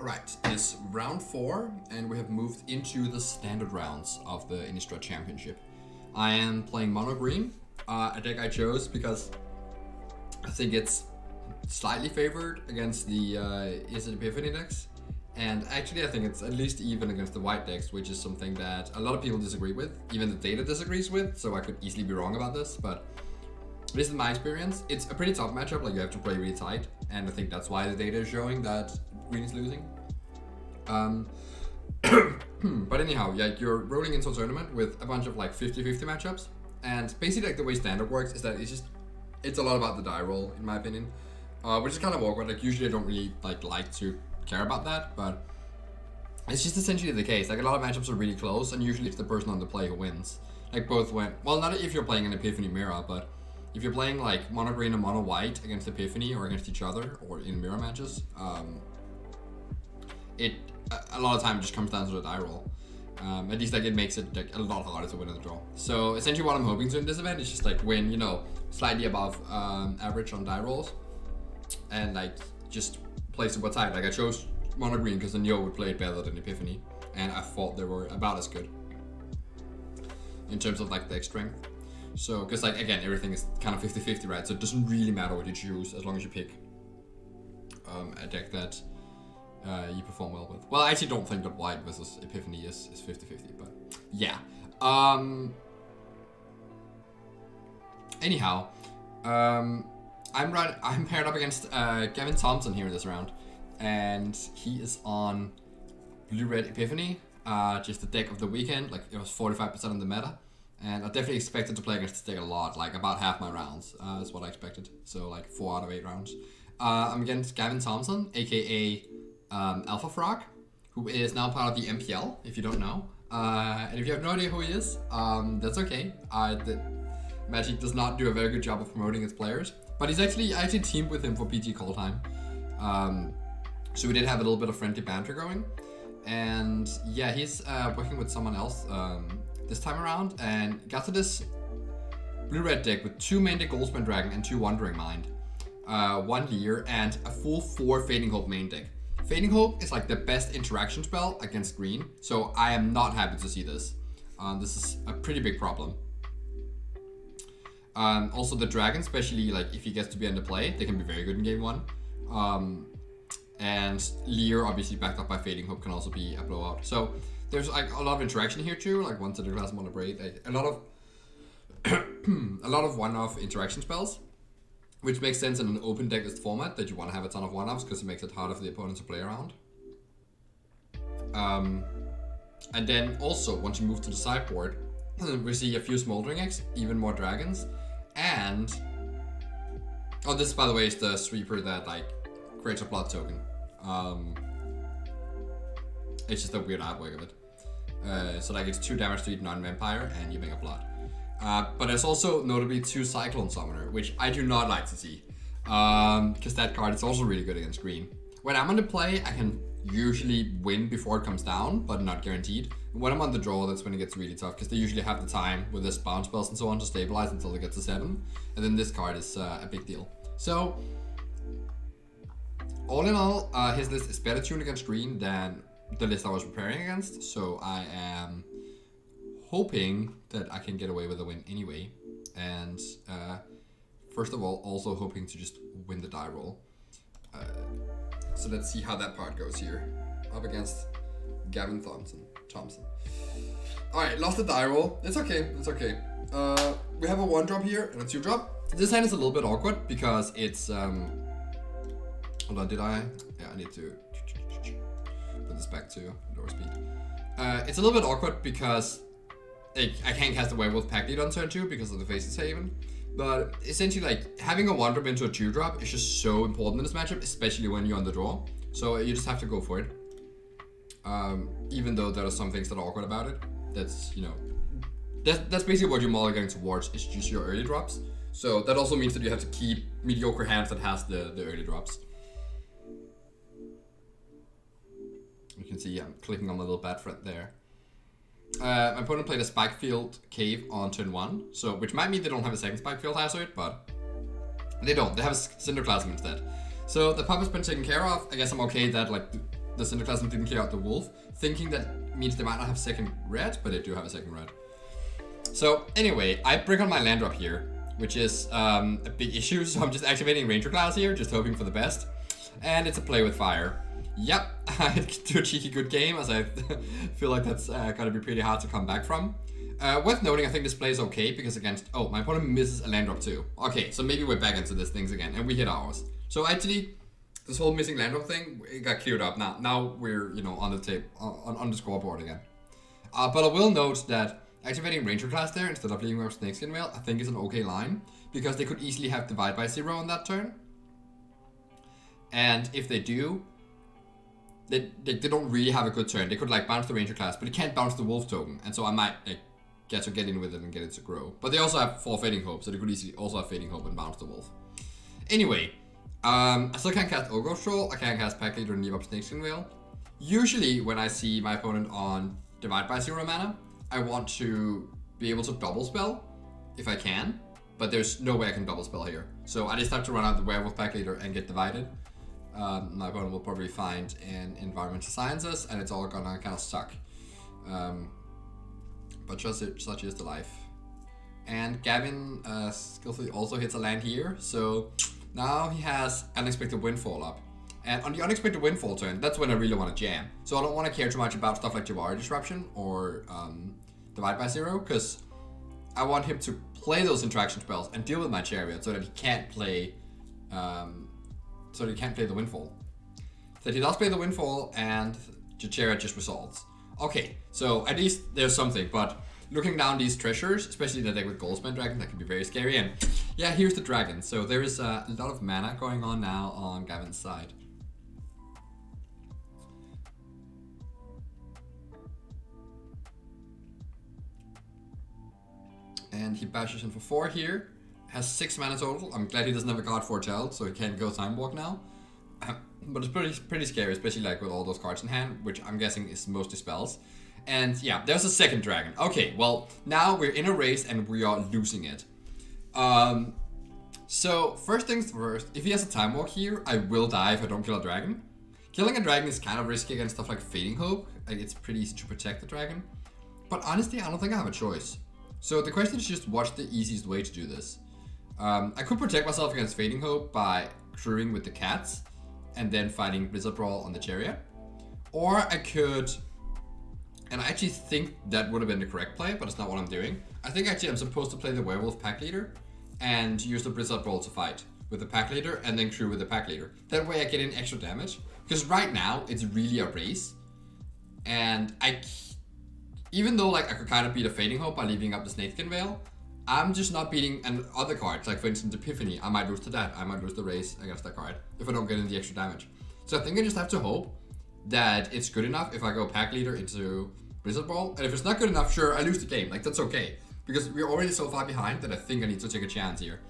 Alright, it's round 4, and we have moved into the standard rounds of the Innistrad Championship. I am playing mono green, a deck I chose because I think it's slightly favored against the Izzet Epiphany decks. And actually I think it's at least even against the white decks, which is something that a lot of people disagree with, even the data disagrees with, so I could easily be wrong about this, but this is my experience. It's a pretty tough matchup, like you have to play really tight, and I think that's why the data is showing that green is losing. But anyhow, yeah, you're rolling into a tournament with a bunch of like 50-50 matchups, and basically like the way standard works is that it's a lot about the die roll, in my opinion, which is kind of awkward. Like usually I don't really like to care about that, but it's just essentially the case. Like a lot of matchups are really close, and usually it's the person on the play who wins. Like both went well, not if you're playing an Epiphany mirror, but if you're playing like mono green and mono white against Epiphany or against each other or in mirror matches, a lot of time just comes down to the die roll. At least like it makes it like a lot harder to win in the draw. So essentially what I'm hoping to in this event is just like win, you know, slightly above average on die rolls, and like just play super tight. Like I chose mono green because the Neo would play it better than Epiphany, and I thought they were about as good in terms of like deck strength. So, because like again, everything is kind of 50-50, right? So it doesn't really matter what you choose as long as you pick a deck that you perform well with. Well, I actually don't think that white versus Epiphany is 50-50, but yeah. Anyhow, I'm paired up against Gavin Thompson here in this round, and he is on blue-red Epiphany, just the deck of the weekend. Like it was 45% of the meta. And I definitely expected to play against this deck a lot, like about half my rounds is what I expected. So like 4 out of 8 rounds. I'm against Gavin Thompson, aka AlphaFrog, who is now part of the MPL, if you don't know. And if you have no idea who he is, that's okay. Magic does not do a very good job of promoting its players, but I actually teamed with him for PG Call Time. So we did have a little bit of friendly banter going. And yeah, he's working with someone else this time around, and got to this blue-red deck with 2 main deck Goldspan Dragon and 2 Wandering Mind, 1 Leer, and a full 4 Fading Hope main deck. Fading Hope is like the best interaction spell against green, so I am not happy to see this. This is a pretty big problem. Also the Dragon, especially like if he gets to be under play, they can be very good in game 1. And Leer, obviously backed up by Fading Hope, can also be a blowout. So there's like a lot of interaction here too, like once the class mono braid, like a lot of one-off interaction spells, which makes sense in an open deck list format that you want to have a ton of one-offs because it makes it harder for the opponent to play around. And then also once you move to the sideboard, we see a few Smoldering Eggs, even more dragons, and this by the way is the sweeper that like creates a blood token. It's just a weird artwork of it. So like it's 2 damage to each non-vampire and you make a blood. But there's also notably 2 Cyclone Summoner, which I do not like to see. Because that card is also really good against green. When I'm on the play, I can usually win before it comes down, but not guaranteed. When I'm on the draw, that's when it gets really tough, because they usually have the time with this bounce spells and so on to stabilize until they get to 7. And then this card is a big deal. So, all in all, his list is better tuned against green than the list I was preparing against, so I am hoping that I can get away with a win anyway, and first of all, also hoping to just win the die roll. So let's see how that part goes here, up against Gavin Thompson. Alright, lost the die roll. It's okay. We have a 1-drop here and a 2-drop. This hand is a little bit awkward because it's hold on, I need to put this back to lower speed. It's a little bit awkward because I can't cast a Werewolf Pack Lead on turn 2 because of the Faces Haven. But essentially, like, having a 1-drop into a 2-drop is just so important in this matchup, especially when you're on the draw. So you just have to go for it. Even though there are some things that are awkward about it. That's, you know, that's basically what you're mulliganing towards, is just your early drops. So that also means that you have to keep mediocre hands that has the early drops. You can see I'm clicking on the little bad thread there. My opponent played a Spikefield Cave on turn 1, so which might mean they don't have a second Spikefield Hazard, but they don't. They have a Cinderclasm instead. So the puppet's been taken care of. I guess I'm okay that like the center class and didn't clear out the wolf, thinking that means they might not have second red, but they do have a second red. So anyway, I brick on my land drop here, which is a big issue, so I'm just activating Ranger class here, just hoping for the best. And it's a play with fire. Yep, I do a cheeky good game, as I feel like that's gonna be pretty hard to come back from. Worth noting, I think this play is okay, because against... Oh, my opponent misses a land drop too. Okay, so maybe we're back into this things again, and we hit ours. So actually, this whole missing land drop thing, it got cleared up. Now we're, you know, on the tape, on the scoreboard again. But I will note that activating Ranger class there instead of leaving up Snakeskin Veil, I think is an okay line, because they could easily have Divide by 0 on that turn. And if they do, they don't really have a good turn. They could like bounce the Ranger class, but it can't bounce the Wolf token, and so I might like get in with it and get it to grow. But they also have 4 Fading Hope, so they could easily also have Fading Hope and bounce the Wolf. Anyway, I still can't cast Ogre Troll, I can't cast Pack Leader and leave up Snakeskin Veil. Usually when I see my opponent on Divide by 0 mana, I want to be able to double spell if I can, but there's no way I can double spell here. So I just have to run out the Werewolf Pack Leader and get divided. My opponent will probably find an Environmental Sciences, and it's all gonna kind of suck. But such is the life. And Gavin skillfully also hits a land here, so now he has Unexpected Windfall up. And on the Unexpected Windfall turn, that's when I really want to jam. So I don't want to care too much about stuff like Jawari Disruption or Divide by 0, because I want him to play those interaction spells and deal with my Chariot so that he can't play the Windfall. So he does play the Windfall, and the Chariot just resolves. Okay, so at least there's something, but looking down these treasures, especially the deck with Goldspan Dragon, that can be very scary. And yeah, here's the dragon. So there is a lot of mana going on now on Gavin's side. And he bashes in for 4 here. Has 6 mana total. I'm glad he doesn't have a card foretell, so he can't go Time Walk now. But it's pretty scary, especially like with all those cards in hand, which I'm guessing is mostly spells. And yeah, there's a second dragon. Okay, well, now we're in a race and we are losing it. So first things first, if he has a Time Walk here, I will die if I don't kill a dragon. Killing a dragon is kind of risky against stuff like Fading Hope. Like, it's pretty easy to protect the dragon. But honestly, I don't think I have a choice. So the question is just what's the easiest way to do this? I could protect myself against Fading Hope by crewing with the cats and then fighting Blizzard Brawl on the Chariot. Or I could, and I actually think that would have been the correct play, but it's not what I'm doing. I think actually I'm supposed to play the Werewolf Pack Leader and use the Blizzard Brawl to fight with the Pack Leader and then crew with the Pack Leader. That way I get in extra damage. Because right now it's really a race. And even though like I could kind of beat a Fading Hope by leaving up the Snakeskin Veil, I'm just not beating other cards, like for instance Epiphany. I might lose to that. I might lose the race against that card if I don't get in the extra damage. So I think I just have to hope that it's good enough if I go Pack Leader into Blizzard Brawl. And if it's not good enough, sure, I lose the game. Like, that's okay. Because we're already so far behind that I think I need to take a chance here.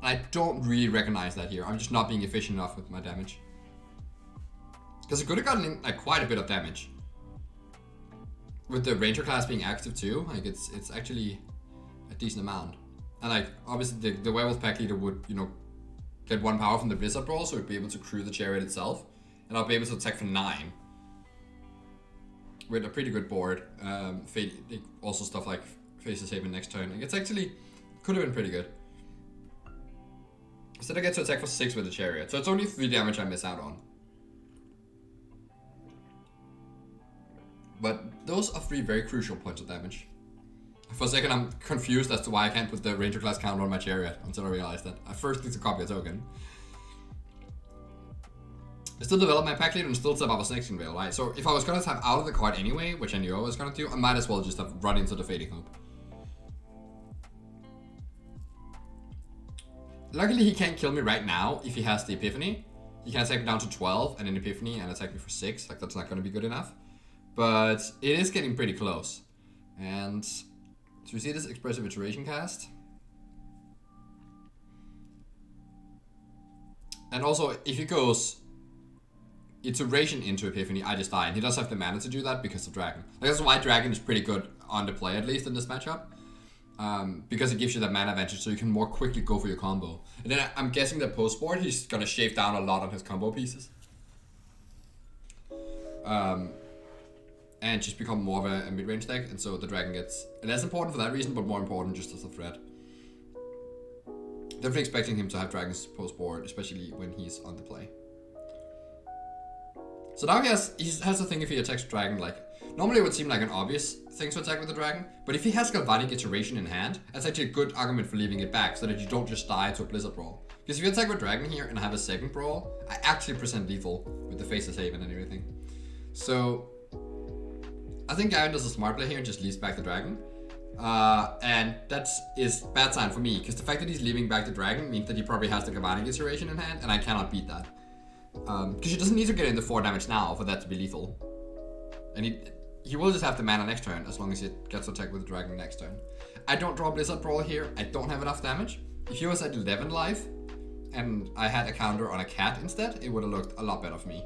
And I don't really recognize that here. I'm just not being efficient enough with my damage. Because I could have gotten in like quite a bit of damage. With the Ranger class being active too, like it's actually a decent amount. And like obviously the Werewolf Pack Leader would, you know, get 1 power from the Blizzard Brawl, so it'd be able to crew the Chariot itself. And I'll be able to attack for 9. With a pretty good board. Also stuff like Faces Haven next turn. Like, it's actually could have been pretty good. Instead I get to attack for 6 with the Chariot. So it's only 3 damage I miss out on. But those are 3 very crucial points of damage. For a second I'm confused as to why I can't put the Ranger class counter on my Chariot until I realized that. I first need to copy a token. I still develop my Pack Leader and still step up a Snakeskin Veil, right? So if I was gonna tap out of the card anyway, which I knew I was gonna do, I might as well just have run into the Fading Hope. Luckily he can't kill me right now if he has the Epiphany. He can attack me down to 12 and an Epiphany and attack me for 6. Like, that's not gonna be good enough. But it is getting pretty close. And so we see this Expressive Iteration cast. And also, if he goes Iteration into Epiphany, I just die. And he does have the mana to do that because of Dragon. Like, that's why Dragon is pretty good on the play, at least in this matchup. Because it gives you that mana advantage, so you can more quickly go for your combo. And then I'm guessing that post-board, he's gonna shave down a lot on his combo pieces. and just become more of a mid-range deck, and so the dragon gets less important for that reason, but more important just as a threat. Definitely expecting him to have dragons post-board, especially when he's on the play. So now he has the thing if he attacks dragon, like, normally it would seem like an obvious thing to attack with the dragon, but if he has Galvanic Iteration in hand, that's actually a good argument for leaving it back, so that you don't just die to a Blizzard Brawl. Because if you attack with dragon here and have a second Brawl, I actually present lethal with the Faceless Haven and everything. So I think Gavin does a smart play here and just leaves back the dragon. And that is bad sign for me, because the fact that he's leaving back the dragon means that he probably has the Galvanic Iteration in hand, and I cannot beat that. Because he doesn't need to get into 4 damage now for that to be lethal. And he will just have the mana next turn, as long as he gets attacked with the dragon next turn. I don't draw Blizzard Brawl here, I don't have enough damage. If he was at 11 life, and I had a counter on a cat instead, it would have looked a lot better for me.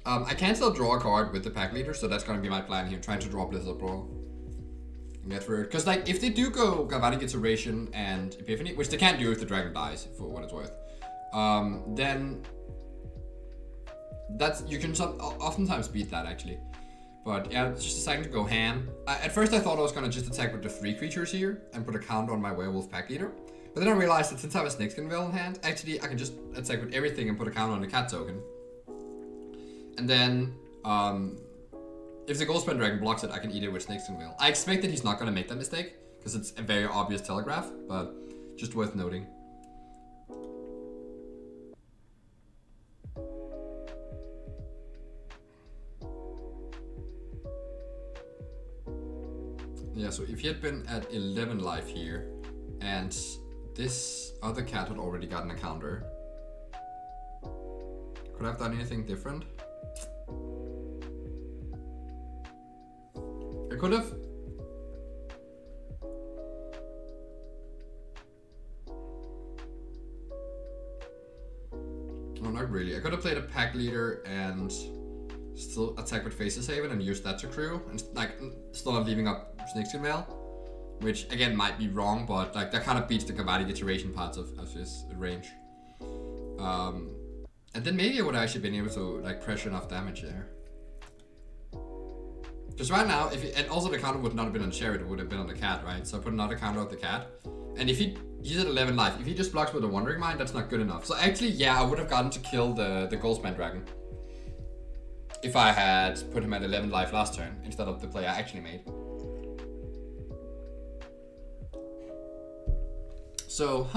I can still draw a card with the pack leader, so that's gonna be my plan here, trying to draw Blizzard Brawl. And get through it. Because like, if they do go Galvanic Iteration and Epiphany, which they can't do if the dragon dies, for what it's worth, then you can oftentimes beat that actually. But yeah, it's just deciding to go ham. At first I thought I was gonna just attack with the 3 creatures here and put a counter on my werewolf pack leader. But then I realized that since I have a Snakeskin Veil in hand, actually I can just attack with everything and put a counter on the cat token. And then, if the Goldspan Dragon blocks it, I can eat it with Snakeskin Veil. I expect that he's not going to make that mistake, because it's a very obvious telegraph, but just worth noting. Yeah, so if he had been at 11 life here, and this other cat had already gotten a counter, could I have done anything different? I could have. No, not really. I could have played a pack leader and still attack with Faceless Haven and use that to crew, and like still not leaving up Snakeskin Veil, which again might be wrong, but like that kind of beats the Galvanic Iteration parts of his range. And then maybe I would have actually been able to like pressure enough damage there. Because right now, and also the counter would not have been on Chariot, it would have been on the cat, right? So I put another counter on the cat. And if he's at 11 life, if he just blocks with a Wandering Mind, that's not good enough. So actually, yeah, I would have gotten to kill the Goldspan Dragon if I had put him at 11 life last turn, instead of the play I actually made. So,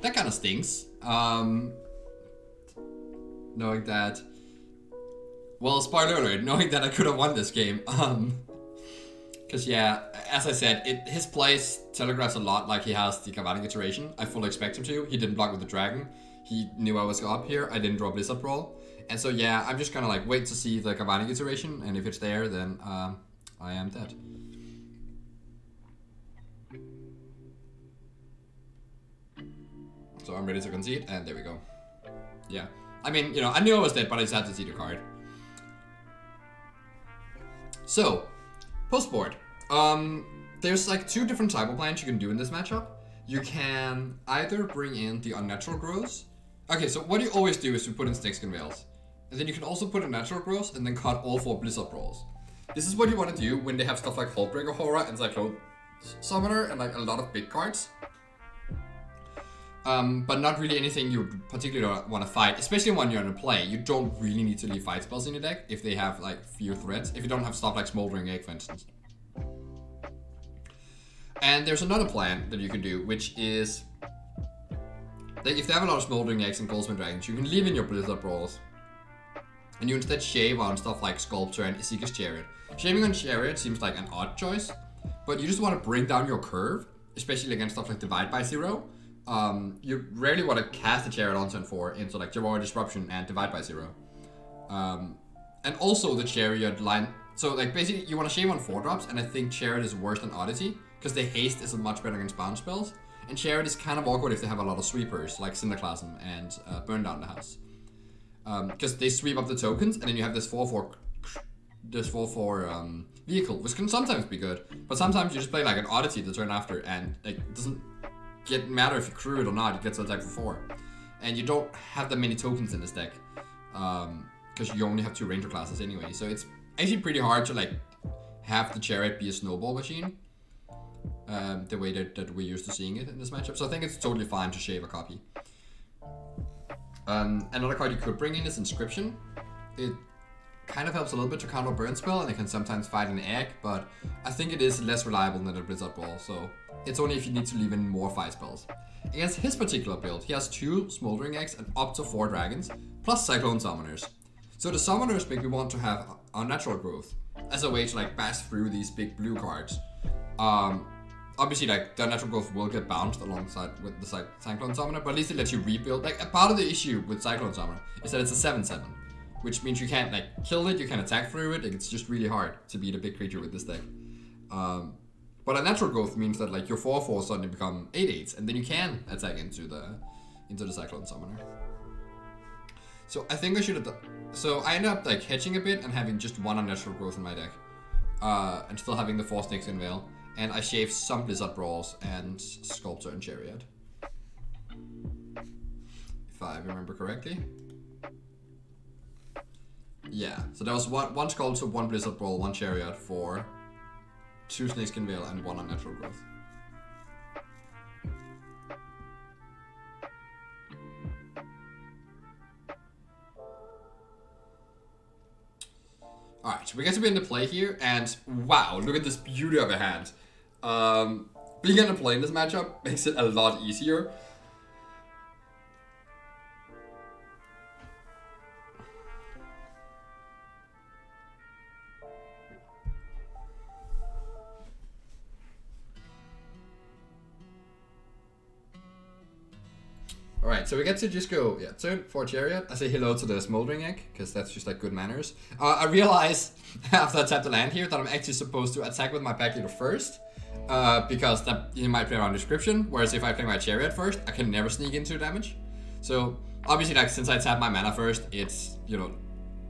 that kind of stinks. Knowing that, well, spoiler alert, knowing that I could have won this game. Because yeah, as I said, his plays telegraphs a lot like he has the Galvanic Iteration. I fully expect him to. He didn't block with the dragon. He knew I was up here. I didn't draw Blizzard Brawl. And so yeah, I'm just gonna like wait to see the Galvanic Iteration, and if it's there, then I am dead. So I'm ready to concede, and there we go. Yeah. I mean, you know, I knew I was dead, but I just had to see the card. So, post-board. There's like 2 different cycle plans you can do in this matchup. You can either bring in the Unnatural Growths. Okay, so what you always do is you put in Snakeskin Veils. And then you can also put in Natural Growths and then cut all 4 Blizzard Brawls. This is what you want to do when they have stuff like Hullbreaker Horror and Cyclone Summoner and like a lot of big cards. But not really anything you particularly want to fight, especially when you're in a play. You don't really need to leave fight spells in your deck if they have like few threats, if you don't have stuff like Smoldering Egg, for instance. And there's another plan that you can do, which is that if they have a lot of Smoldering Eggs and Goldspan Dragons, you can leave in your Blizzard Brawls, and you instead shave on stuff like Sculptor and Isika's Chariot. Shaving on Chariot seems like an odd choice, but you just want to bring down your curve, especially against stuff like Divide by Zero. You rarely want to cast a Chariot on turn 4 into like Javor Disruption and Divide by Zero. And also the Chariot line, so like basically you want to shave on 4-drops, and I think Chariot is worse than Oddity, because the haste is much better against bounce spells, and Chariot is kind of awkward if they have a lot of sweepers, like Cinderclasm and Burn Down the House. Because they sweep up the tokens, and then you have this 4/4 this 4/4 vehicle, which can sometimes be good, but sometimes you just play like an oddity the turn after, and like it doesn't matter if you crew it or not, it gets attacked for 4. And you don't have that many tokens in this deck, because you only have 2 ranger classes anyway, so it's actually pretty hard to like have the chariot be a snowball machine, the way that we're used to seeing it in this matchup. So I think it's totally fine to shave a copy. Another card you could bring in is Inscription. It kind of helps a little bit to counter burn spell, and it can sometimes fight an egg, but I think it is less reliable than a Blizzard Ball, so it's only if you need to leave in more fight spells. Against his particular build, he has 2 Smoldering Eggs and up to 4 dragons, plus Cyclone Summoners. So the Summoners make me want to have Unnatural Growth as a way to like bash through these big blue cards. Obviously, like, the Unnatural Growth will get bounced alongside with the Cyclone Summoner, but at least it lets you rebuild. Like, a part of the issue with Cyclone Summoner is that it's a 7/7, which means you can't, like, kill it, you can attack through it. Like, it's just really hard to beat a big creature with this deck. But Unnatural Growth means that, like, your 4/4 suddenly become 8/8s, and then you can attack into the Cyclone Summoner. So I think I should have done... So I ended up, like, hedging a bit and having just 1 Unnatural Growth in my deck. And still having the 4 Snakes in Veil. And I shaved some Blizzard Brawls and Sculptor and Chariot, if I remember correctly. Yeah, so there was one Sculptor, 1 Blizzard Brawl, 1 Chariot for 2 Snakeskin Veil and 1 Unnatural Growth. Alright, so we get to be in the play here, and wow, look at this beauty of a hand. Being in the play in this matchup makes it a lot easier. Alright, so we get to just go, turn for Chariot. I say hello to the Smoldering Egg, because that's just like good manners. I realize after I tap the land here that I'm actually supposed to attack with my pack leader first, because that you might play around Description, whereas if I play my Chariot first, I can never sneak into damage. So obviously, like, since I tap my mana first, it's, you know,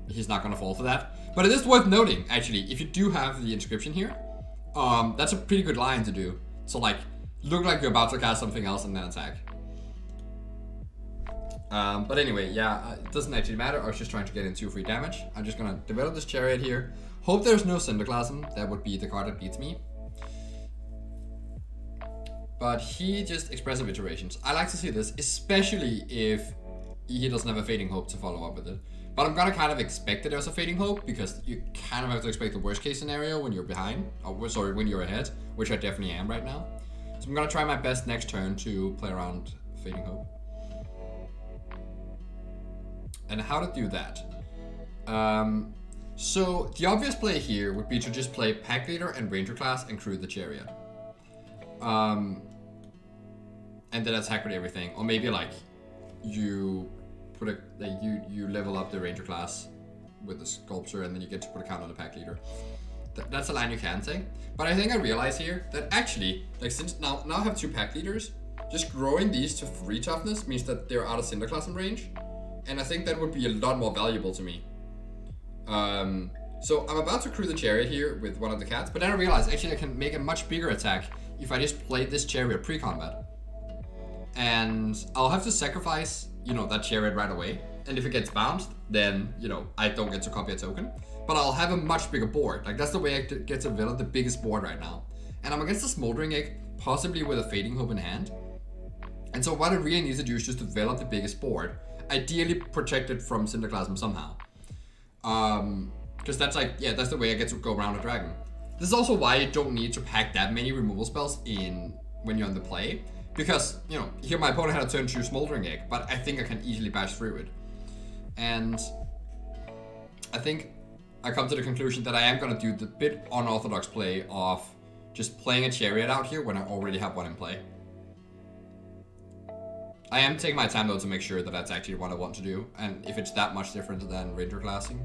he's not gonna fall for that. But it is worth noting, actually, if you do have the Inscription here, that's a pretty good line to do. So like, look like you're about to cast something else and then attack. But anyway, yeah, it doesn't actually matter. I was just trying to get in 2 free damage. I'm just gonna develop this Chariot here. Hope there's no Cinderclasm. That would be the card that beats me. But he just Expressive Iterations. I like to see this, especially if he doesn't have a Fading Hope to follow up with it. But I'm gonna kind of expect that there's a Fading Hope, because you kind of have to expect the worst case scenario when you're behind. Or sorry, when you're ahead, which I definitely am right now. So I'm gonna try my best next turn to play around Fading Hope. And how to do that. So the obvious play here would be to just play Pack Leader and Ranger class and crew the Chariot. And then attack with everything. Or maybe like you put a you level up the Ranger class with the Sculpture, and then you get to put a count on the Pack Leader. That's a line you can take. But I think I realize here that actually, like, since now I have 2 Pack Leaders, just growing these to 3 toughness means that they're out of Cinderclasm range. And I think that would be a lot more valuable to me. So I'm about to crew the Chariot here with one of the cats, but then I realized actually I can make a much bigger attack if I just play this Chariot pre-combat. And I'll have to sacrifice, you know, that Chariot right away. And if it gets bounced, then, you know, I don't get to copy a token. But I'll have a much bigger board. Like, that's the way I get to develop the biggest board right now. And I'm against the Smoldering Egg, possibly with a Fading Hope in hand. And so what I really need to do is just develop the biggest board. Ideally protected from Cinderclasm somehow. Because that's like, yeah, that's the way I get to go around a dragon. This is also why you don't need to pack that many removal spells in when you're on the play. Because, you know, here my opponent had a turn 2 Smoldering Egg, but I think I can easily bash through it. And I think I come to the conclusion that I am going to do the bit unorthodox play of just playing a Chariot out here when I already have one in play. I am taking my time though to make sure that that's actually what I want to do, and if it's that much different than Ranger classing.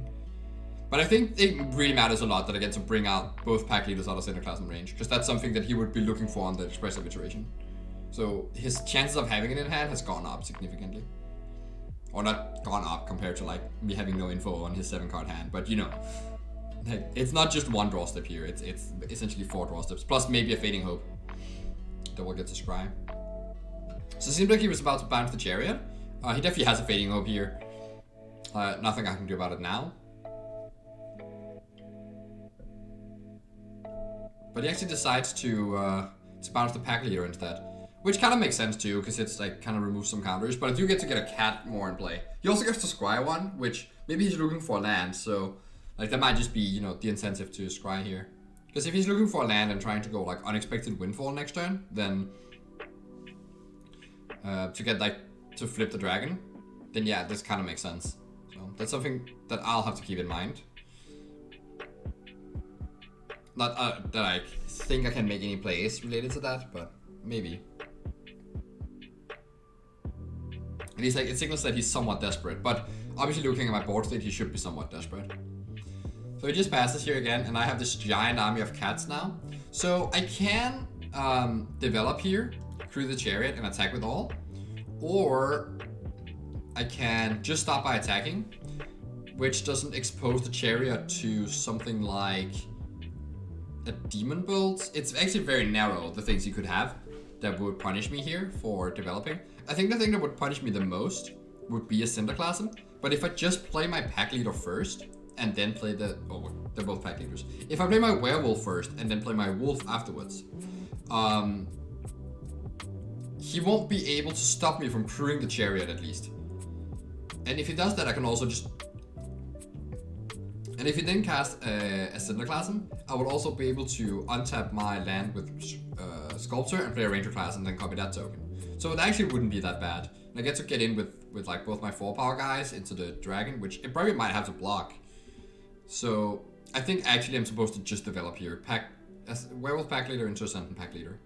But I think it really matters a lot that I get to bring out both Pack Leaders out of Cinderclasm range, because that's something that he would be looking for on the Expressive Iteration. So his chances of having it in hand has gone up significantly. Or not gone up compared to like me having no info on his 7-card hand, but you know. Like, it's not just one draw step here, it's essentially 4 draw steps, plus maybe a Fading Hope that we'll get to scry. So it seems like he was about to bounce the Chariot. He definitely has a Fading Hope here. Nothing I can do about it now. But he actually decides to bounce the Pack Leader instead. Which kind of makes sense too, because it's like kind of removes some counters. But I do get to get a cat more in play. He also gets to scry one, which maybe he's looking for a land. So like that might just be, you know, the incentive to scry here. Because if he's looking for a land and trying to go like unexpected windfall next turn, then to get like to flip the dragon, then yeah, this kind of makes sense. So that's something that I'll have to keep in mind. Not that I think I can make any plays related to that, but maybe. And he's like, it signals that he's somewhat desperate, but obviously looking at my board state, he should be somewhat desperate. So he just passes here again, and I have this giant army of cats now. So I can develop here, through the Chariot, and attack with all. Or I can just stop by attacking, which doesn't expose the Chariot to something like a Demon Bolt. It's actually very narrow, the things you could have that would punish me here for developing. I think the thing that would punish me the most would be a Cinderclasm, but if I just play my Pack Leader first, and then play the, oh, they're both Pack Leaders. If I play my Werewolf first, and then play my Wolf afterwards, he won't be able to stop me from crewing the Chariot at least. And if he does that, I can also just... And if he then cast a Cinderclasm, I would also be able to untap my land with Sculptor and play a Ranger class and then copy that token. So it actually wouldn't be that bad. And I get to get in with like both my 4-power guys into the dragon, which it probably might have to block. So I think actually I'm supposed to just develop here. Werewolf Pack Leader into Ascendant Pack Leader.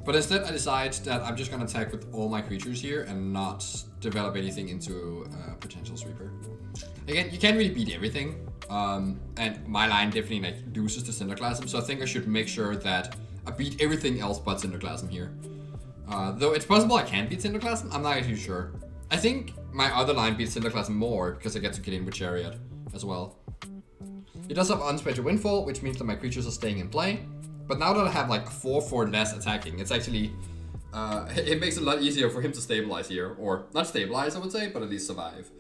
But instead I decide that I'm just gonna attack with all my creatures here and not develop anything into potential sweeper. Again, you can't really beat everything, and my line definitely like loses the Cinderclasm, so I think I should make sure that I beat everything else but Cinderclasm here. Though it's possible I can beat Cinderclasm, I'm not actually sure. I think my other line beats Cinderclasm more because I get to get in with Chariot as well. It does have Unspecial Windfall, which means that my creatures are staying in play. But now that I have like 4 less attacking, it's actually, it makes it a lot easier for him to stabilize here. Or, not stabilize I would say, but at least survive.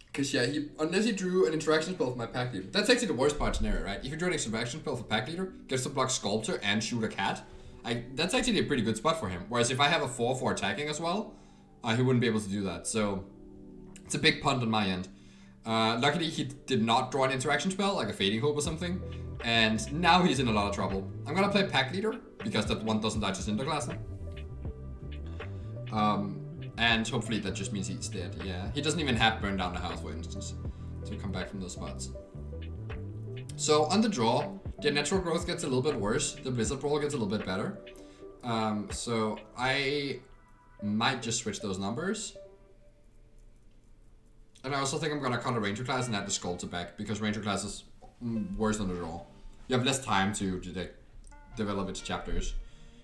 Because yeah, unless he drew an interaction spell for my Pack Leader. That's actually the worst part scenario, right? If you drew an interaction spell for Pack Leader, gets to block Sculptor and shoot a cat. That's actually a pretty good spot for him. Whereas if I have a 4 for attacking as well, he wouldn't be able to do that. So, it's a big punt on my end. Luckily he did not draw an interaction spell, like a Fading Hope or something. And now he's in a lot of trouble. I'm gonna play Pack Leader, because that one doesn't die to Cinderclasm. And hopefully that just means he's dead. Yeah, he doesn't even have Burn Down the House, for instance, to come back from those spots. So on the draw, the natural growth gets a little bit worse. The Blizzard Brawl gets a little bit better. So I might just switch those numbers. And I also think I'm gonna cut a Ranger class and add the Sculptor back, because Ranger class is worse on the draw. You have less time to develop its chapters.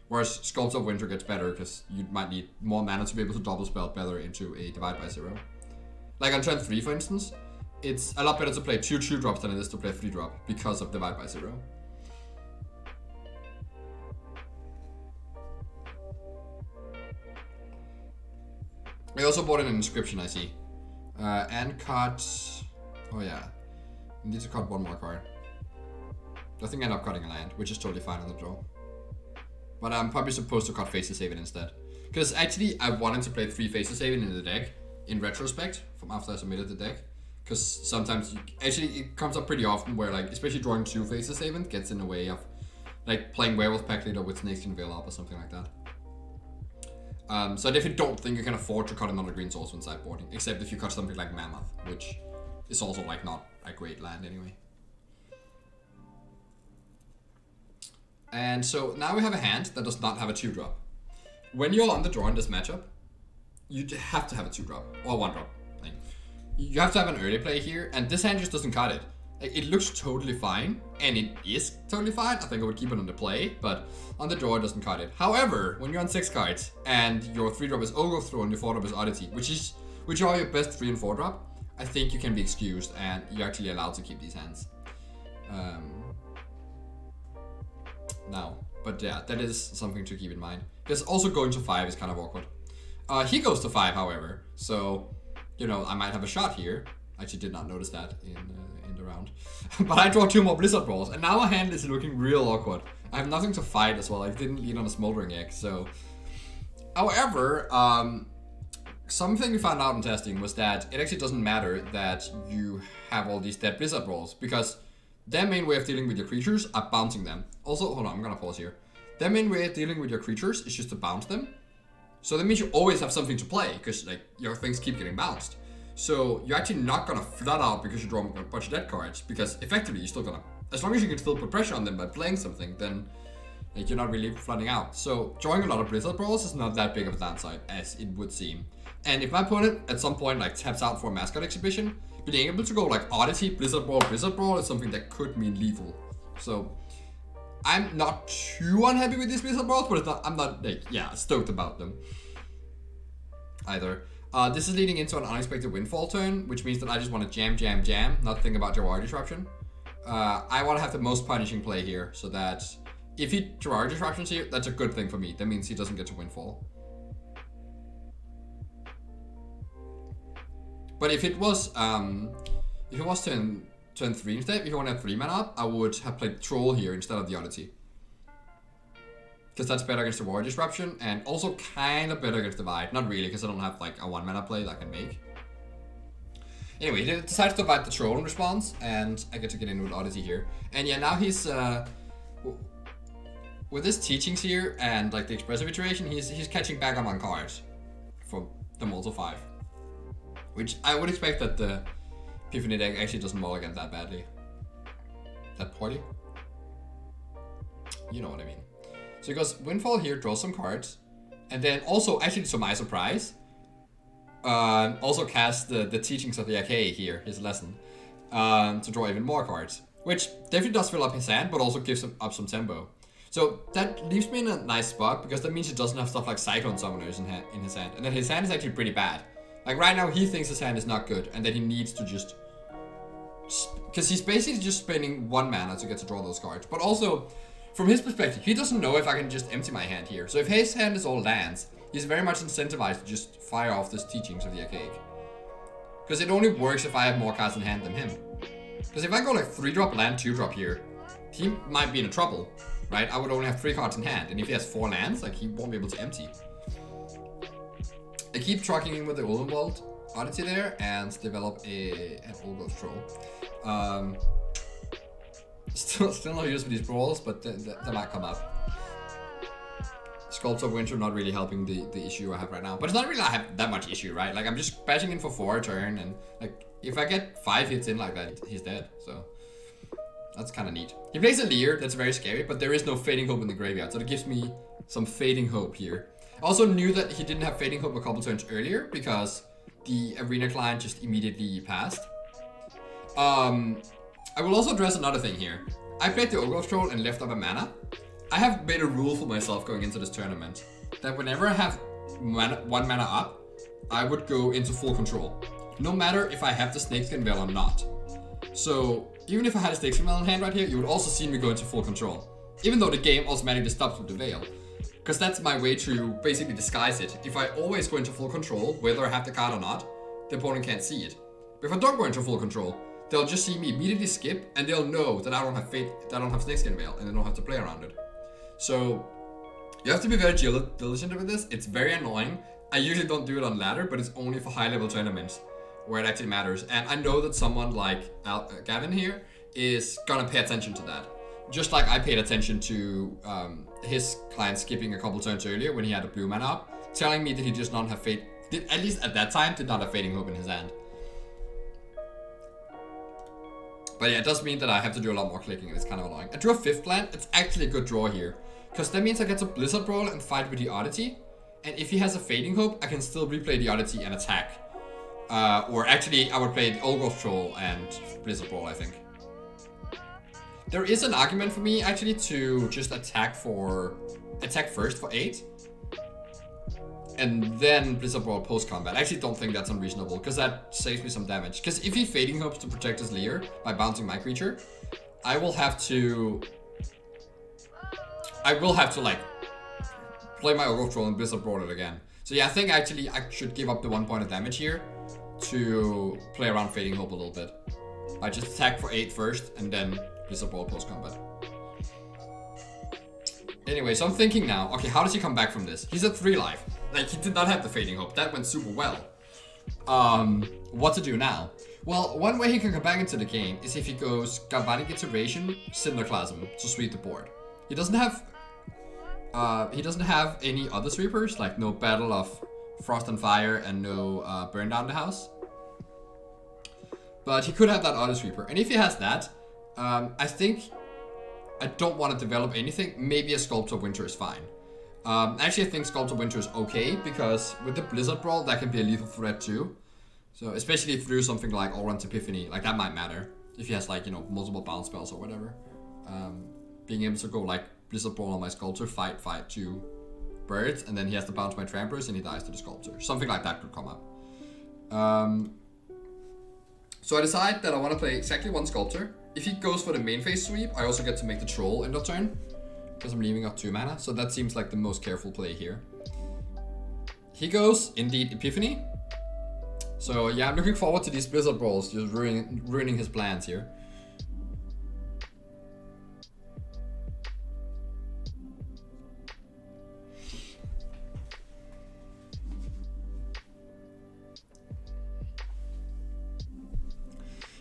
Whereas Sculptor of Winter gets better because you might need more mana to be able to double spell better into a Divide by Zero. Like on turn 3 for instance, it's a lot better to play 2 2-drops than it is to play 3-drop because of Divide by Zero. I also bought an Inscription, I see. And cut... Oh yeah. I need to cut 1 more card. I think I end up cutting a land, which is totally fine on the draw. But I'm probably supposed to cut Faceless Haven instead. Because actually I wanted to play 3 Faceless Haven in the deck, in retrospect, from after I submitted the deck. Because sometimes, actually it comes up pretty often where like, especially drawing 2 Faceless Haven gets in the way of like playing Werewolf Pack Leader with Snakeskin Veil up or something like that. So I definitely don't think you can afford to cut another green source when sideboarding, except if you cut something like Mammoth, which is also like not a great land anyway. And so now we have a hand that does not have a 2-drop. When you're on the draw in this matchup, you have to have a 2-drop or 1-drop. Like, you have to have an early play here, and this hand just doesn't cut it. Like, it looks totally fine, and it is totally fine. I think I would keep it on the play, but on the draw it doesn't cut it. However, when you're on 6 cards, and your 3-drop is Overthrow and your 4-drop is Oddity, which are your best 3 and 4-drop, I think you can be excused, and you're actually allowed to keep these hands. Now, but yeah, that is something to keep in mind. Because also going to 5 is kind of awkward. He goes to 5, however, so, you know, I might have a shot here. I actually did not notice that in the round. But I draw 2 more Blizzard Balls, and now my hand is looking real awkward. I have nothing to fight as well. I didn't lead on a Smoldering Egg, so... However, something we found out in testing was that it actually doesn't matter that you have all these dead Blizzard Balls, because their main way of dealing with your creatures are bouncing them. Also, hold on, I'm gonna pause here. Their main way of dealing with your creatures is just to bounce them. So that means you always have something to play, because like your things keep getting bounced. So you're actually not gonna flood out because you draw a bunch of dead cards, because effectively you're still gonna, as long as you can still put pressure on them by playing something, then like, you're not really flooding out. So drawing a lot of Blizzard Balls is not that big of a downside as it would seem. And if my opponent at some point like taps out for a Mascot Exhibition, being able to go like Oddity, Blizzard Ball is something that could mean lethal. So I'm not too unhappy with these Blizzard Balls, but it's not, I'm not like, yeah, stoked about them either. This is leading into an unexpected windfall turn, which means that I just want to jam, not think about Jawar Disruption. I want to have the most punishing play here, so that if he Jawar Disruptions here, that's a good thing for me. That means he doesn't get to windfall. But if it was turn 3 instead, if you want to have 3 mana up, I would have played Troll here instead of the Oddity. Because that's better against the Warrior Disruption, and also kind of better against Divide. Not really, because I don't have like a 1 mana play that I can make. Anyway, he decides to Divide the Troll in response, and I get to get in with Oddity here. And yeah, now he's, with his teachings here, and like the expressive iteration, he's catching back on cards for the Multi 5. Which I would expect that the Epiphany deck actually doesn't roll against that badly. That poorly? You know what I mean. So he goes Windfall here, draws some cards, and then also, actually to my surprise, also casts the teachings of the Archaic here, his lesson, to draw even more cards. Which definitely does fill up his hand, but also gives him up some tempo. So that leaves me in a nice spot, because that means he doesn't have stuff like Cyclone Summoners in his hand. And then his hand is actually pretty bad. Like right now, he thinks his hand is not good, and that he needs to just... Because he's basically just spending 1 mana to get to draw those cards. But also, from his perspective, he doesn't know if I can just empty my hand here. So if his hand is all lands, he's very much incentivized to just fire off these teachings of the Archaic. Because it only works if I have more cards in hand than him. Because if I go like 3-drop land, 2-drop here, he might be in trouble, right? I would only have 3 cards in hand, and if he has 4 lands, like he won't be able to empty. I keep trucking in with the Ulvenwald Oddity there and develop an Olgoth Troll. Still no use for these brawls, but they might come up. Sculptor of Winter not really helping the issue I have right now. But it's not really I have that much issue, right? Like I'm just bashing in for 4 a turn, and like if I get 5 hits in like that, he's dead. So that's kind of neat. He plays a Leer, that's very scary, but there is no Fading Hope in the graveyard, so that gives me some Fading Hope here. I also knew that he didn't have Fading Hope a couple turns earlier because the Arena client just immediately passed. I will also address another thing here. I played the Olgoth Troll and left up a mana. I have made a rule for myself going into this tournament that whenever I have 1 mana up, I would go into full control. No matter if I have the Snakeskin Veil or not. So even if I had a Snakeskin Veil in hand right here, you would also see me go into full control. Even though the game automatically stops with the Veil. Because that's my way to basically disguise it. If I always go into full control, whether I have the card or not, the opponent can't see it. But if I don't go into full control, they'll just see me immediately skip, and they'll know that I don't have Snakeskin Veil, and they don't have to play around it. So you have to be very diligent with this. It's very annoying. I usually don't do it on ladder, but it's only for high level tournaments where it actually matters. And I know that someone like Gavin here is gonna pay attention to that. Just like I paid attention to his client skipping a couple turns earlier when he had a blue mana up, telling me that he does not have at least at that time, did not have Fading Hope in his hand. But yeah, it does mean that I have to do a lot more clicking, and it's kind of annoying. I drew a 5th land. It's actually a good draw here, because that means I get to Blizzard Brawl and fight with the Oddity, and if he has a Fading Hope, I can still replay the Oddity and attack. Or actually, I would play the Old Growth Troll and Blizzard Brawl, I think. There is an argument for me, actually, to just attack first for 8. And then Blizzard Brawl post-combat. I actually don't think that's unreasonable, because that saves me some damage. Because if he Fading Hopes to protect his lair by bouncing my creature, I will have to, like, play my Old Growth Troll and Blizzard Brawl it again. So yeah, I think actually I should give up the 1 point of damage here to play around Fading Hope a little bit. I just attack for 8 first, and then Blizzard Brawl post-combat. Anyway, so I'm thinking now, okay, how does he come back from this? He's at 3 life. Like, he did not have the Fading Hope. That went super well. What to do now? Well, one way he can come back into the game is if he goes Galvanic Iteration, Cinderclasm to sweep the board. He doesn't have any other sweepers, like no Battle of Frost and Fire and no Burn Down the House. But he could have that other sweeper. And if he has that, I think I don't want to develop anything. Maybe a Sculptor of Winter is fine. Actually, I think Sculptor of Winter is okay, because with the Blizzard Brawl, that can be a lethal threat too. So, especially through something like Allrun's Epiphany, like that might matter. If he has, like, you know, multiple bounce spells or whatever. Being able to go, like, Blizzard Brawl on my Sculptor, fight 2 birds, and then he has to bounce my Tramplers and he dies to the Sculptor. Something like that could come up. So I decide that I want to play exactly 1 Sculptor. If he goes for the main phase sweep, I also get to make the Troll end of turn, because I'm leaving up 2 mana, so that seems like the most careful play here. He goes, indeed, Epiphany. So yeah, I'm looking forward to these Blizzard Brawls, just ruining his plans here.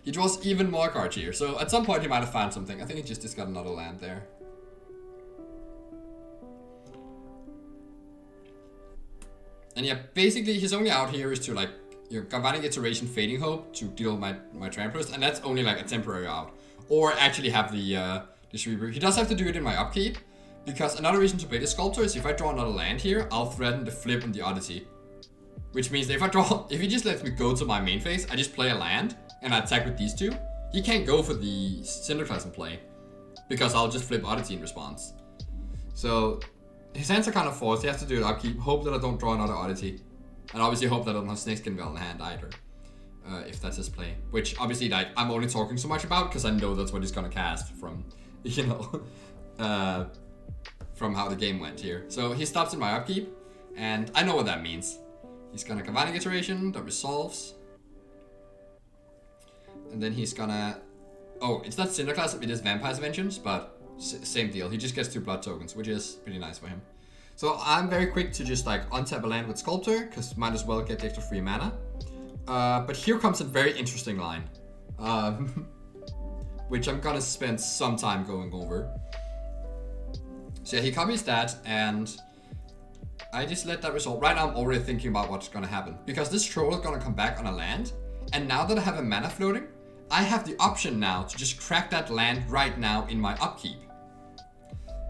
He draws even more cards here, so at some point he might have found something. I think he just got another land there. And yeah, basically his only out here is to, like, your Galvanic Iteration Fading Hope to deal my Tramplers, and that's only like a temporary out. Or actually have the Sweeper. He does have to do it in my upkeep, because another reason to play the Sculptor is if I draw another land here, I'll threaten the Flip and the Oddity. Which means that if he just lets me go to my main phase, I just play a land, and I attack with these 2. He can't go for the Cinderclasm play, because I'll just flip Oddity in response. So his hands are kind of forced. He has to do it upkeep, hope that I don't draw another Oddity. And obviously hope that I don't have Snakeskin Veil in hand either, if that's his play. Which obviously, like, I'm only talking so much about because I know that's what he's gonna cast from, you know, from how the game went here. So he stops in my upkeep, and I know what that means. He's gonna Galvanic Iteration, that resolves. And then he's gonna, oh, it's not Cinderclasm, it is Vampire's Vengeance, but same deal. He just gets 2 blood tokens, which is pretty nice for him. So I'm very quick to just, like, untap a land with Sculptor, because might as well get the extra free mana. But here comes a very interesting line, which I'm gonna spend some time going over. So yeah, he copies that, and I just let that resolve. Right now I'm already thinking about what's gonna happen, because this Troll is gonna come back on a land, and now that I have a mana floating, I have the option now to just crack that land right now in my upkeep.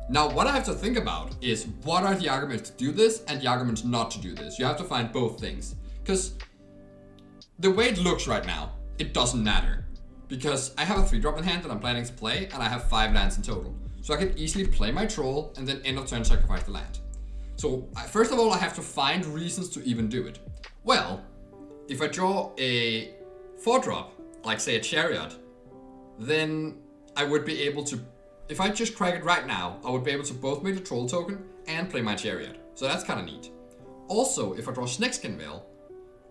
Now, what I have to think about is what are the arguments to do this and the arguments not to do this. You have to find both things. Because the way it looks right now, it doesn't matter. Because I have a 3-drop in hand that I'm planning to play, and I have 5 lands in total. So I can easily play my Troll and then end of turn sacrifice the land. So first of all, I have to find reasons to even do it. Well, if I draw a 4-drop, like say a Chariot, then I would be able to, if I just crack it right now, I would be able to both make the Troll token and play my Chariot. So that's kind of neat. Also, if I draw Snakeskin Veil,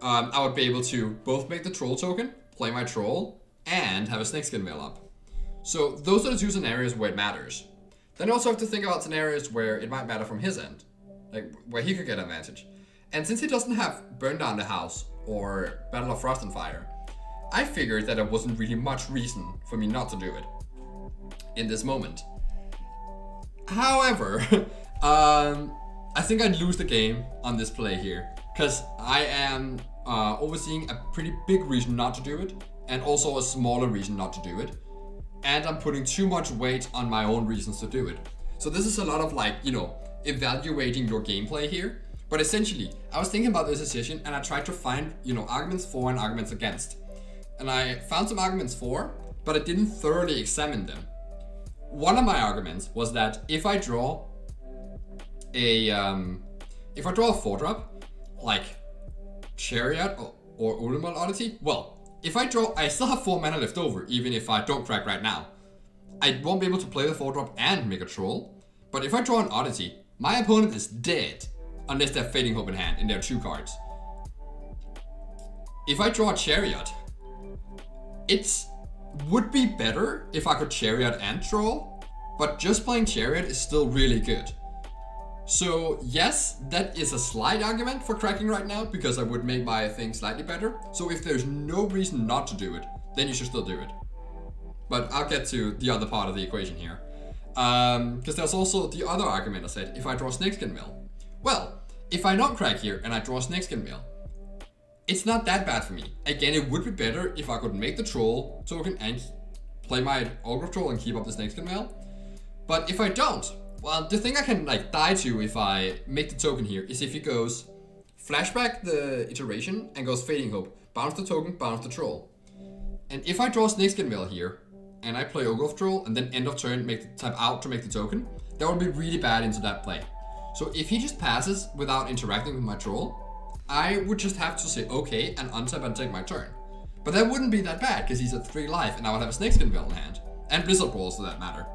I would be able to both make the Troll token, play my Troll, and have a Snakeskin Veil up. So those are the 2 scenarios where it matters. Then I also have to think about scenarios where it might matter from his end, like where he could get advantage. And since he doesn't have Burn Down the House or Battle of Frost and Fire, I figured that there wasn't really much reason for me not to do it in this moment. However, I think I'd lose the game on this play here, because I am overseeing a pretty big reason not to do it, and also a smaller reason not to do it, and I'm putting too much weight on my own reasons to do it. So this is a lot of, like, you know, evaluating your gameplay here, But essentially, I was thinking about this decision and I tried to find, arguments for and arguments against. And I found some arguments for, but I didn't thoroughly examine them. One of my arguments was that if I draw a 4-drop, like Chariot or Ultimate Oddity, well, if I still have 4 mana left over, even if I don't crack right now. I won't be able to play the 4-drop and make a troll, but if I draw an Oddity, my opponent is dead, unless they have Fading Hope in hand and there are 2 cards. If I draw a Chariot, it would be better if I could Chariot and troll, but just playing Chariot is still really good. So yes, that is a slight argument for cracking right now, because I would make my thing slightly better. So if there's no reason not to do it, then you should still do it. But I'll get to the other part of the equation here. Because there's also the other argument I said, if I draw Snakeskin Mill. Well, if I don't crack here and I draw Snakeskin Mill, it's not that bad for me. Again, it would be better if I could make the troll token and play my Ogre Troll and keep up the Snakeskin Mill. But if I don't, well, the thing I can die to if I make the token here is if he goes flashback the iteration and goes Fading Hope, bounce the token, bounce the troll. And if I draw Snakeskin Mill here and I play Ogre Troll and then end of turn tap out to make the token, that would be really bad into that play. So if he just passes without interacting with my troll, I would just have to say okay and untap and take my turn. But that wouldn't be that bad because he's at 3 life and I would have a Snakeskin Mill in hand. And Blizzard Balls for that matter.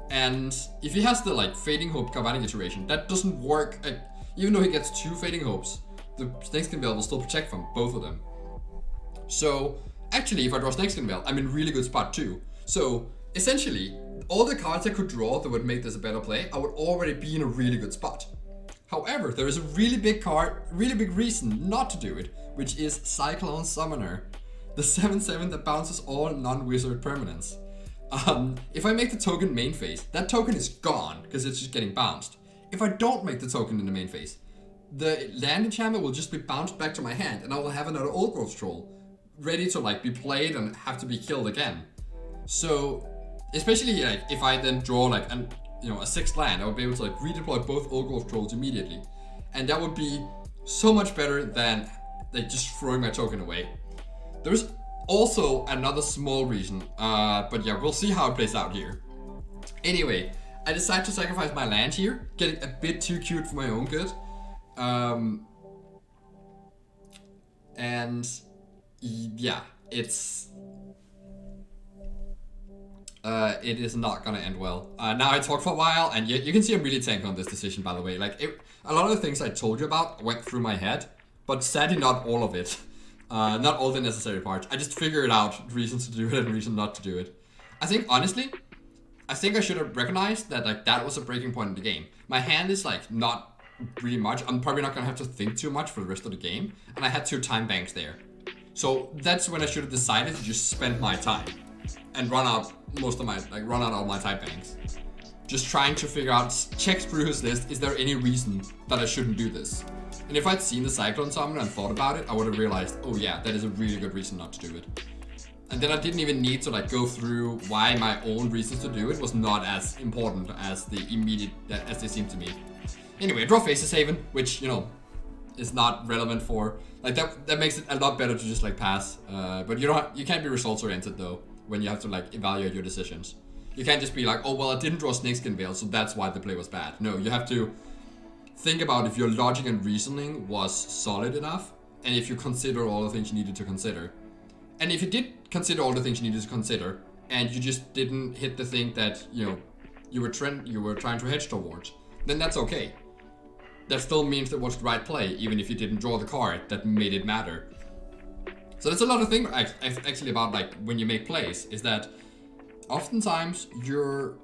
And if he has the Fading Hope Galvanic iteration, that doesn't work. Even though he gets 2 Fading Hopes, the Snakeskin Mill will still protect from both of them. So actually, if I draw Snakeskin Mill, I'm in a really good spot too. So essentially, all the cards I could draw that would make this a better play, I would already be in a really good spot. However, there is a really big reason not to do it, which is Cyclone Summoner, the 7/7 that bounces all non-wizard permanents. If I make the token main phase, that token is gone because it's just getting bounced. If I don't make the token in the main phase, the land enchantment will just be bounced back to my hand and I will have another Old Growth Troll ready to be played and have to be killed again. So especially if I then draw a 6th land, I would be able to redeploy both Old Growth Trolls immediately. And that would be so much better than just throwing my token away. There's also another small reason, but yeah, we'll see how it plays out here. Anyway, I decided to sacrifice my land here, getting a bit too cute for my own good. And yeah, it is not gonna end well. Now I talked for a while, and you can see I'm really tanking on this decision, by the way. A lot of the things I told you about went through my head, but sadly not all of it. Not all the necessary parts. I just figured out reasons to do it and reasons not to do it. Honestly, I should have recognized that that was a breaking point in the game. My hand is not really much. I'm probably not gonna have to think too much for the rest of the game, and I had 2 time banks there. So that's when I should have decided to just spend my time and run out all my time banks. Just trying to figure out, check through his list, is there any reason that I shouldn't do this? And if I'd seen the Cyclone Summoner and thought about it, I would have realized, oh yeah, that is a really good reason not to do it. And then I didn't even need to go through why my own reasons to do it was not as important as as they seem to me. Anyway, I draw Faces Haven, which, is not relevant for, that makes it a lot better to just pass. But you can't be results oriented though, when you have to evaluate your decisions. You can't just be oh well, I didn't draw Snakeskin Veil, so that's why the play was bad. No, you have to think about if your logic and reasoning was solid enough, and if you consider all the things you needed to consider. And if you did consider all the things you needed to consider, and you just didn't hit the thing that you were trying to hedge towards, then that's okay. That still means it was the right play, even if you didn't draw the card that made it matter. So that's a lot of things actually about when you make plays, is that oftentimes you're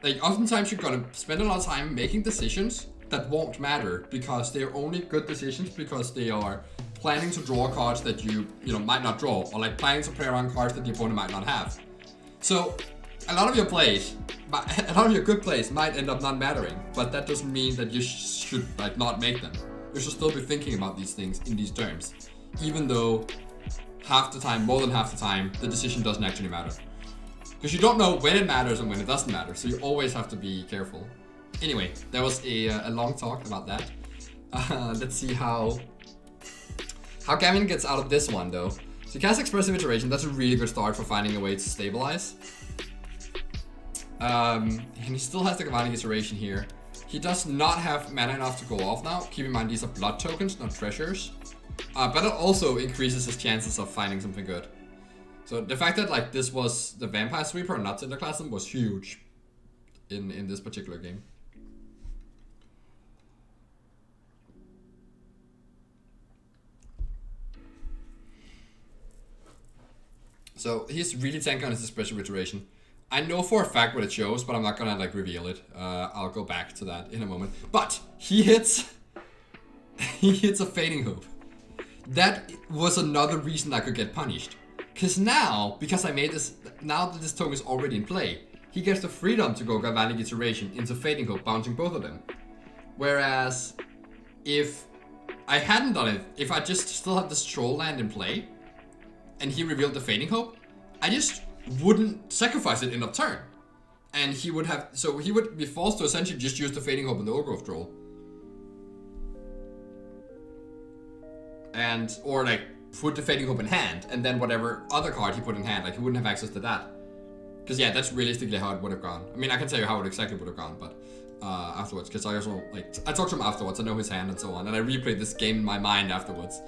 gonna spend a lot of time making decisions that won't matter because they're only good decisions because they are planning to draw cards that you might not draw, or planning to play around cards that the opponent might not have. So a lot of your good plays might end up not mattering, but that doesn't mean that you should not make them. You should still be thinking about these things in these terms, even though more than half the time, the decision doesn't actually matter. Because you don't know when it matters and when it doesn't matter, so you always have to be careful. Anyway, that was a long talk about that. Let's see how Gavin gets out of this one though. So he casts Expressive Iteration. That's a really good start for finding a way to stabilize. And he still has the Galvanic Iteration here. He does not have mana enough to go off now. Keep in mind these are blood tokens, not treasures. But it also increases his chances of finding something good. So the fact that like this was the Vampire Sweeper and not Cinderclasm was huge in this particular game. So he's really tanking on his Expressive Iteration. I know for a fact what it shows, but I'm not gonna like reveal it. I'll go back to that in a moment. But he hits a Fading Hope. That was another reason I could get punished. Cause now, because I made this, now that this token is already in play, he gets the freedom to go Galvanic Iteration into Fading Hope, bouncing both of them. Whereas, if I hadn't done it, if I just still had this Troll land in play, and he revealed the Fading Hope, I just wouldn't sacrifice it in a turn. And he would have, so he would be forced to essentially just use the Fading Hope and the Old Troll. And, or like, put the Fading Hope in hand, and then whatever other card he put in hand, like he wouldn't have access to that. Because yeah, that's realistically how it would have gone. I mean, I can tell you how it exactly would have gone, but afterwards, because I also, like, I talked to him afterwards, I know his hand and so on, and I replayed this game in my mind afterwards.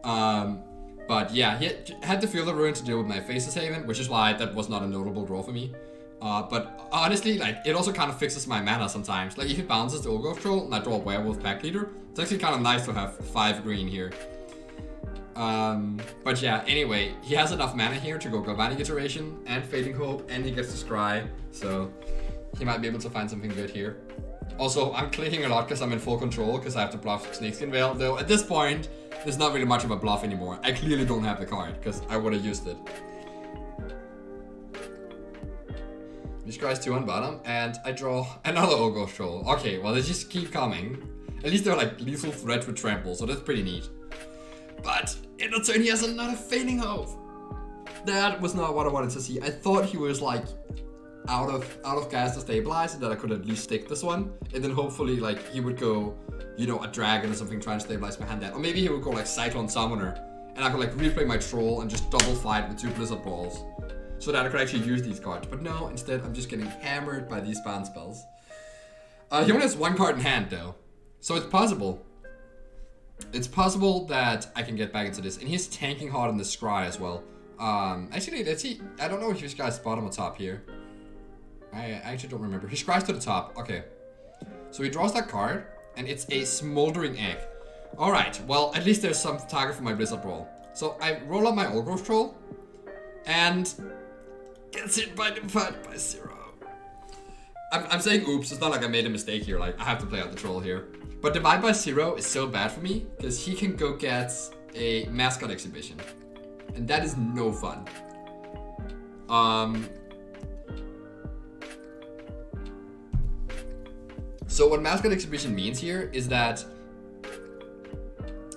But yeah, he had to feel the ruin to deal with my Faceless Haven, which is why that was not a notable draw for me. But honestly, like, it also kind of fixes my mana sometimes. Like, if it bounces the Ogre Troll and I draw a Werewolf Pack Leader, it's actually kind of nice to have 5 green here. But yeah, anyway, he has enough mana here to go Galvanic Iteration and Fading Hope, and he gets to Scry, so he might be able to find something good here. Also, I'm clicking a lot because I'm in full control, because I have to bluff Snakeskin Veil, though at this point, there's not really much of a bluff anymore. I clearly don't have the card, because I would have used it. He scries 2 on bottom, and I draw another Ogre Troll. Okay, well, they just keep coming. At least they're like lethal threats with Trample, so that's pretty neat. But in the turn, he has another Fading Hope. That was not what I wanted to see. I thought he was like out of gas to stabilize, and that I could at least stick this one, and then hopefully like he would go, you know, a dragon or something trying to stabilize my hand down, or maybe he would go like Cyclone Summoner, and I could like replay my Troll and just double fight with 2 Blizzard Balls, so that I could actually use these cards. But no, instead I'm just getting hammered by these Spawn spells. He only has 1 card in hand though, so it's possible. It's possible that I can get back into this, and he's tanking hard on the Scry as well. Actually, let's see. I don't know if this guy's bottom or top here. I actually don't remember. He scries to the top. Okay. So he draws that card, and it's a Smoldering Egg. Alright, well, at least there's some target for my Blizzard Brawl. So I roll up my Old Growth Troll, and gets hit by Divide by 0. I'm saying oops, it's not like I made a mistake here. Like, I have to play out the Troll here. But Divide by 0 is so bad for me, because he can go get a Mascot Exhibition. And that is no fun. So what Mascot Exhibition means here is that,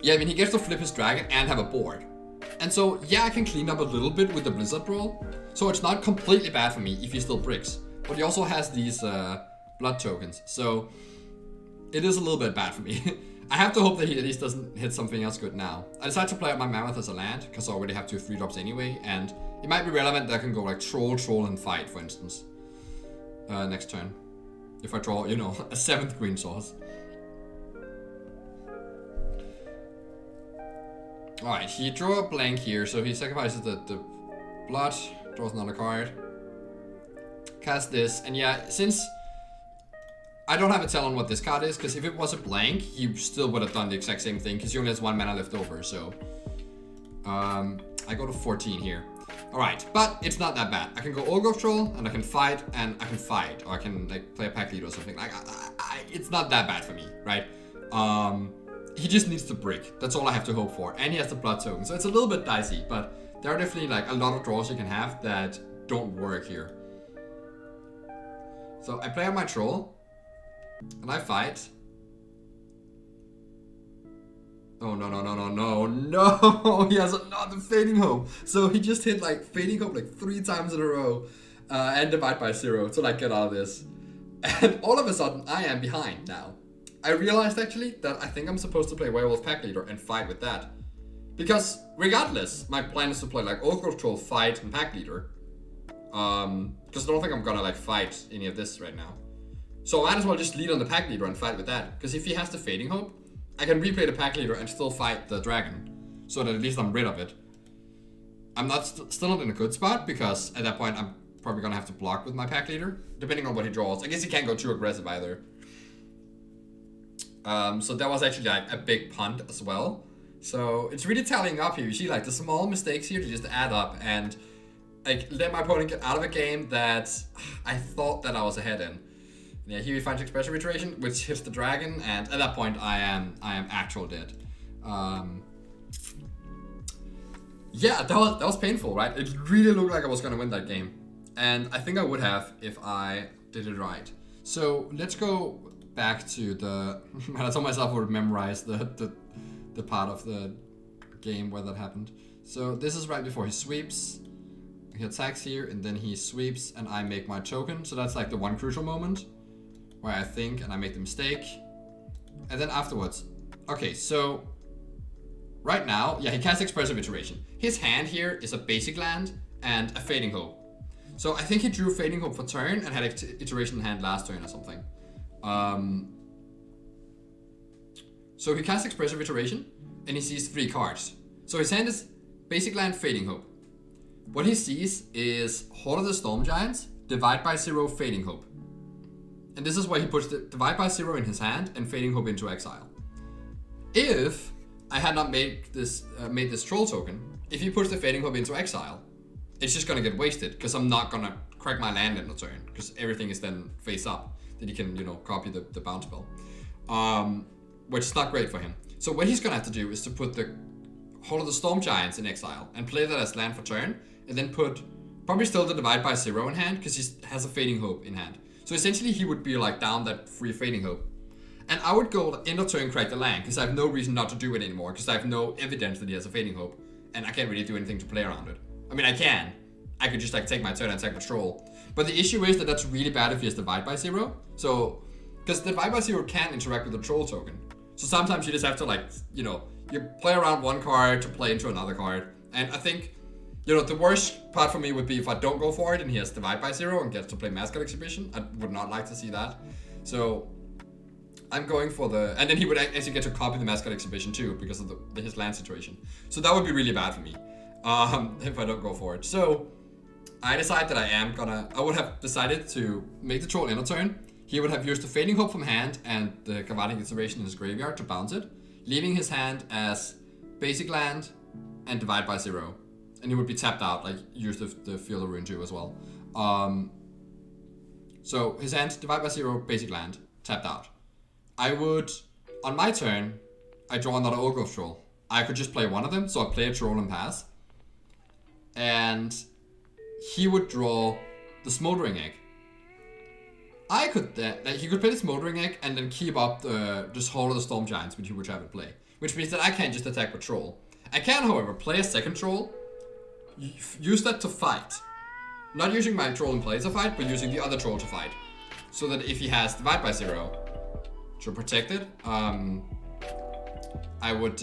yeah, I mean, he gets to flip his dragon and have a board. And so, yeah, I can clean up a little bit with the Blizzard Brawl. So it's not completely bad for me if he still bricks. But he also has these blood tokens. So it is a little bit bad for me. I have to hope that he at least doesn't hit something else good now. I decided to play out my Mammoth as a land, because I already have 2 3-drops anyway, and it might be relevant that I can go like Troll, and Fight, for instance. Next turn. If I draw, you know, a 7th green source. Alright, he drew a blank here, so he sacrifices the blood, draws another card. Cast this, and yeah, since I don't have a tell on what this card is, because if it was a blank, he still would have done the exact same thing, because he only has 1 mana left over, so I go to 14 here. Alright, but it's not that bad. I can go Ogre Troll, and I can fight, or I can like play a Pack Leader or something. Like, it's not that bad for me, right? He just needs to brick. That's all I have to hope for, and he has the blood token, so it's a little bit dicey, but there are definitely like a lot of draws you can have that don't work here. So I play on my Troll, and I fight. Oh, no, he has another Fading Hope. So he just hit like Fading Hope like 3 times in a row, and Divide by 0 to like get out of this. And all of a sudden, I am behind now. I realized actually that I think I'm supposed to play Werewolf Pack Leader and fight with that. Because regardless, my plan is to play like Orc Troll, fight, and Pack Leader. Because I don't think I'm gonna like fight any of this right now. So I might as well just lead on the Pack Leader and fight with that. Because if he has the Fading Hope, I can replay the Pack Leader and still fight the dragon. So that at least I'm rid of it. I'm not still not in a good spot because at that point I'm probably gonna have to block with my Pack Leader, depending on what he draws. I guess he can't go too aggressive either. So that was actually like a big punt as well. So it's really tallying up here. You see like the small mistakes here to just add up and like let my opponent get out of a game that I thought that I was ahead in. Yeah, here he finds Expressive Iteration, which hits the dragon, and at that point I am actual dead. Yeah, that was painful, right? It really looked like I was gonna win that game. And I think I would have if I did it right. So let's go back to the... I told myself I would memorize the part of the game where that happened. So this is right before he sweeps. He attacks here, and then he sweeps, and I make my token. So that's like the one crucial moment where I think and I make the mistake. And then afterwards... Okay, so... Right now, yeah, he casts Expressive Iteration. His hand here is a basic land and a Fading Hope. So I think he drew Fading Hope for turn and had Iteration in hand last turn or something. So he casts Expressive Iteration and he sees 3 cards. So his hand is basic land, Fading Hope. What he sees is Horde of the Storm Giants, Divide by 0, Fading Hope. And this is why he puts the Divide by 0 in his hand and Fading Hope into exile. If I had not made this troll token, if he puts the Fading Hope into exile, it's just gonna get wasted because I'm not gonna crack my land in the turn because everything is then face up that he can, copy the bounce spell, which is not great for him. So what he's gonna have to do is to put the Horde of the Storm Giants in exile and play that as land for turn, and then put probably still the Divide by 0 in hand because he has a Fading Hope in hand. So essentially he would be like down that free Fading Hope. And I would go end of turn crack the land because I have no reason not to do it anymore because I have no evidence that he has a Fading Hope and I can't really do anything to play around it. I mean, I can. I could just like take my turn and attack the troll. But the issue is that that's really bad if he has Divide by 0. So, because Divide by 0 can interact with the troll token. So sometimes you just have to like, you play around one card to play into another card. And I think, the worst part for me would be if I don't go for it and he has Divide by 0 and gets to play Mascot Exhibition. I would not like to see that. So I'm going for the... And then he would actually get to copy the Mascot Exhibition too because of his land situation. So that would be really bad for me if I don't go for it. So I decide that I would have decided to make the troll end of turn. He would have used the Fading Hope from hand and the Galvanic Iteration in his graveyard to bounce it, leaving his hand as basic land and Divide by 0. And he would be tapped out, like use the Field of Ruin too as well. So his hand, Divide by 0, basic land, tapped out. I would, on my turn, I draw another Ogre Troll. I could just play one of them, so I play a troll and pass. And he would draw the Smoldering Egg. I could then, he could play the Smoldering Egg and then keep up this Horde of the Storm Giants, which he would have it play. Which means that I can't just attack with troll. I can, however, play a second troll, use that to fight. Not using my troll in play to fight, but using the other troll to fight. So that if he has Divide by 0 to protect it, I would...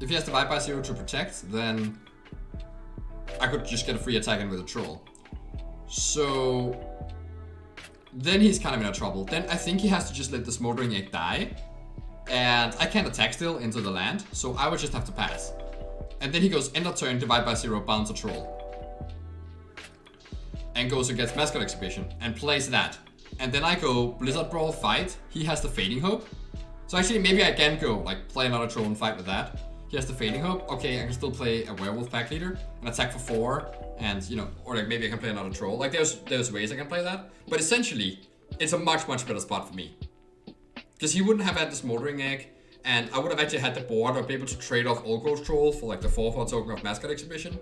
if he has Divide by 0 to protect, then I could just get a free attack in with a troll. So then he's kind of in a trouble. Then I think he has to just let the Smoldering Egg die. And I can't attack still into the land, so I would just have to pass. And then he goes end of turn, Divide by 0, bounce a troll. And goes against Mascot Exhibition and plays that. And then I go Blizzard Brawl, fight. He has the Fading Hope. So actually maybe I can go like play another troll and fight with that. He has the Fading Hope. Okay, I can still play a Werewolf Pack Leader and attack for 4. And or like maybe I can play another troll. Like there's ways I can play that. But essentially, it's a much better spot for me. Because he wouldn't have had the Smoldering Egg, and I would have actually had the board or be able to trade off Old Growth Troll for like the 4/4 token of Mascot Exhibition.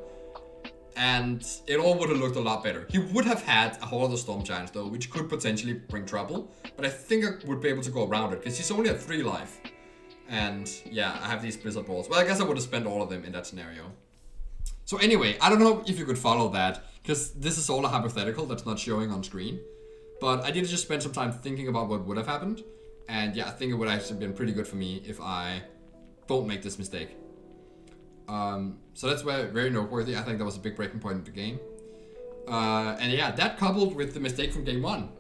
And it all would have looked a lot better. He would have had a Horde of the Storm Giants though, which could potentially bring trouble. But I think I would be able to go around it, because he's only at 3 life. And yeah, I have these Blizzard Balls. Well, I guess I would have spent all of them in that scenario. So anyway, I don't know if you could follow that, because this is all a hypothetical that's not showing on screen. But I did just spend some time thinking about what would have happened. And yeah, I think it would actually have been pretty good for me if I don't make this mistake. So that's very noteworthy. I think that was a big breaking point in the game. And yeah, that coupled with the mistake from game 1.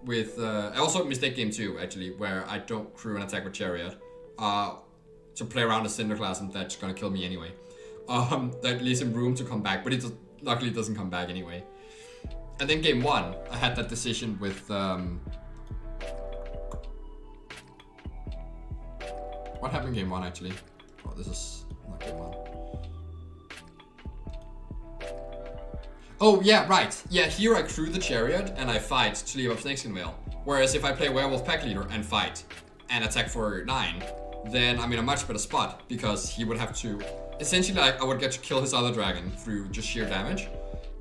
With also mistake game 2 actually, where I don't crew an attack with Chariot to play around a Cinder class, and that's gonna kill me anyway. That leaves him room to come back, but luckily it doesn't come back anyway. And then game 1, I had that decision with what happened in game 1 actually? Oh, this is not game 1. Oh yeah, right. Yeah, here I crew the Chariot and I fight to leave up Snakeskin Veil. Whereas if I play Werewolf Pack Leader and fight and attack for 9, then I'm in a much better spot because he would have to essentially, like, I would get to kill his other dragon through just sheer damage,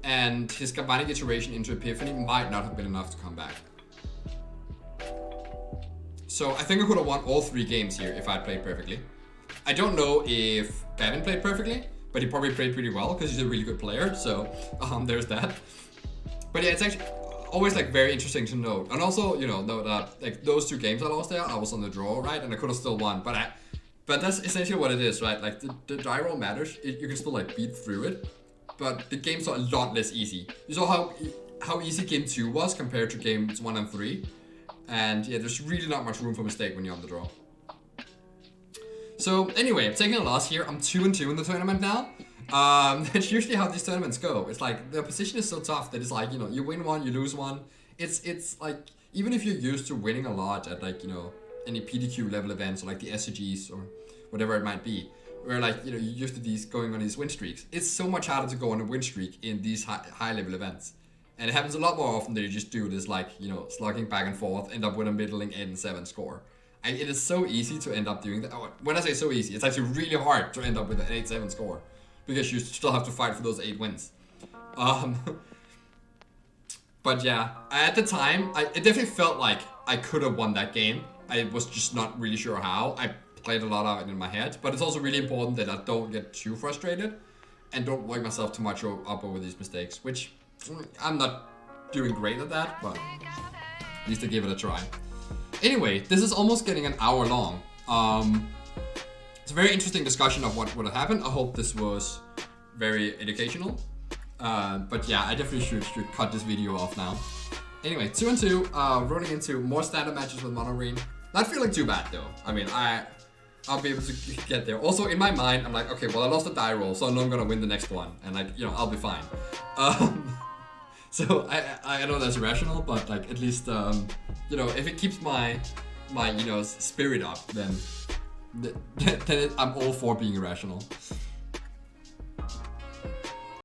and his Galvanic iteration into Epiphany might not have been enough to come back. So I think I could have won all 3 games here if I had played perfectly. I don't know if Gavin played perfectly, but he probably played pretty well because he's a really good player, so there's that. But yeah, it's actually always like very interesting to note. And also, you know that like those 2 games I lost there, I was on the draw, right? And I could have still won, but that's essentially what it is, right? Like the die roll matters. You can still like beat through it, but the games are a lot less easy. You saw how easy game 2 was compared to games 1 and 3. And yeah, there's really not much room for mistake when you're on the draw. So anyway, I'm taking a loss here. I'm 2-2 in the tournament now. That's usually how these tournaments go. It's like the position is so tough that it's like, you know, you win 1, you lose 1. It's like, even if you're used to winning a lot at like, you know, any PDQ level events or like the SCGs or whatever it might be, where like, you know, you're used to these going on these win streaks. It's so much harder to go on a win streak in these high level events. And it happens a lot more often than you just do this, like, you know, slugging back and forth, end up with a middling 8-7 score. It is so easy to end up doing that. When I say so easy, it's actually really hard to end up with an 8-7 score because you still have to fight for those 8 wins. But yeah, at the time, it definitely felt like I could have won that game. I was just not really sure how. I played a lot of it in my head, but it's also really important that I don't get too frustrated and don't work myself too much up over these mistakes, which I'm not doing great at that, but at least I gave it a try. Anyway, this is almost getting an hour long. It's a very interesting discussion of what would have happened. I hope this was very educational. But yeah, I definitely should cut this video off now. Anyway, 2-2, running into more standard matches with Monorine. Not feeling too bad though. I mean, I'll be able to get there. Also, in my mind, I'm like, okay, well, I lost a die roll, so I know I'm gonna win the next one, and like, you know, I'll be fine. So I know that's irrational, but like at least you know, if it keeps my you know, spirit up, then I'm all for being irrational.